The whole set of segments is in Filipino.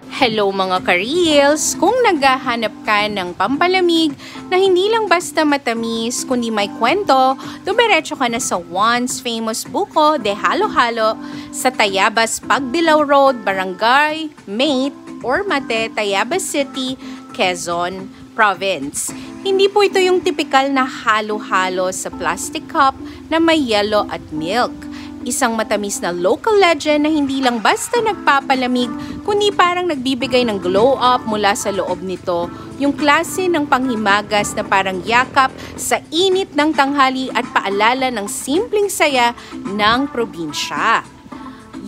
Hello mga ka-reels! Kung naghahanap ka ng pampalamig na hindi lang basta matamis kundi may kwento, dumiretso ka na sa once famous buko de Halo-Halo sa Tayabas Pagbilao Road, Barangay Mate or Mate, Tayabas City, Quezon Province. Hindi po ito yung tipikal na halo-halo sa plastic cup na may yellow at milk. Isang matamis na local legend na hindi lang basta nagpapalamig, kundi parang nagbibigay ng glow up mula sa loob nito. Yung klase ng panghimagas na parang yakap sa init ng tanghali at paalala ng simpleng saya ng probinsya.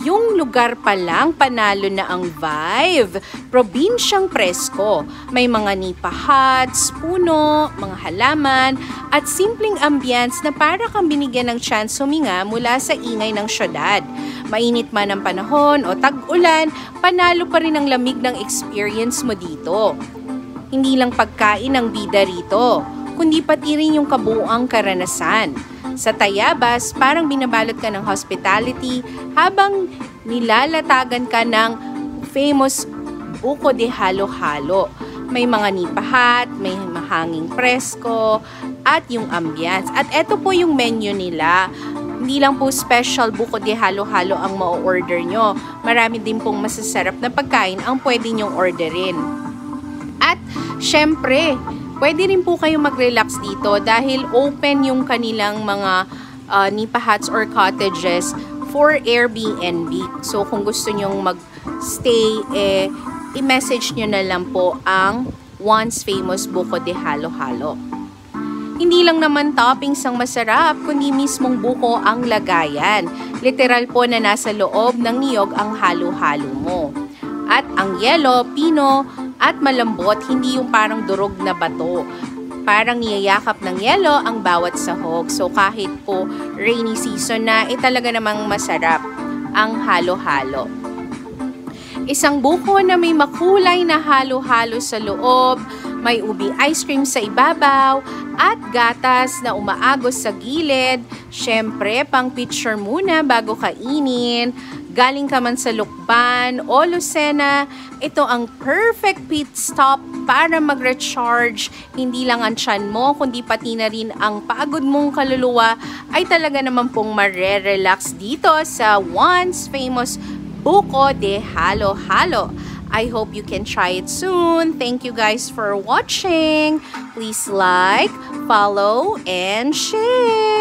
Yung lugar pa lang panalo na ang vibe. Probinsyang presko. May mga nipa huts, puno, mga halaman, at simpleng ambience na para kang binigyan ng chance huminga mula sa ingay ng syudad. Mainit man ang panahon o tag-ulan, panalo pa rin ang lamig ng experience mo dito. Hindi lang pagkain ang bida rito, kundi pati rin yung kabuuang karanasan. Sa Tayabas, parang binabalot ka ng hospitality habang nilalatagan ka ng famous buko de Halo-Halo. May mga nipahat, may mahanging presko, at yung ambience. At eto po yung menu nila. Hindi lang po special buko de Halo-Halo ang ma-order nyo. Marami din pong masasarap na pagkain ang pwede nyong orderin. At syempre, pwede rin po kayo mag-relax dito dahil open yung kanilang mga nipa huts or cottages for Airbnb. So kung gusto nyong mag-stay, i-message nyo na lang po ang once famous buko de Halo-Halo. Hindi lang naman toppings ang masarap, kundi mismong buko ang lagayan. Literal po na nasa loob ng niyog ang halo-halo mo. At ang yelo, pino, at malambot, hindi yung parang durog na bato. Parang niyayakap ng yelo ang bawat sahog. So kahit po rainy season na, talaga namang masarap ang halo-halo. Isang buko na may makulay na halo-halo sa loob, may ubi ice cream sa ibabaw, at gatas na umaagos sa gilid. Syempre, pang picture muna bago kainin. Galing ka man sa Lukban o Lucena, ito ang perfect pit stop para mag-recharge. Hindi lang ang tiyan mo, kundi pati na rin ang pagod mong kaluluwa ay talaga naman pong marerelax dito sa once famous buko de Halo-Halo. I hope you can try it soon. Thank you guys for watching. Please like, follow, and share.